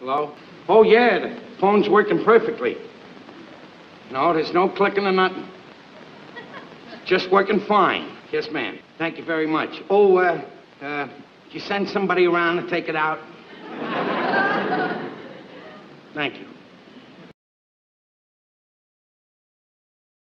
Hello? Oh, yeah, the phone's working perfectly. No, there's no clicking or nothing. Just working fine. Yes, ma'am. Thank you very much. Oh, you send somebody around to take it out? Thank you.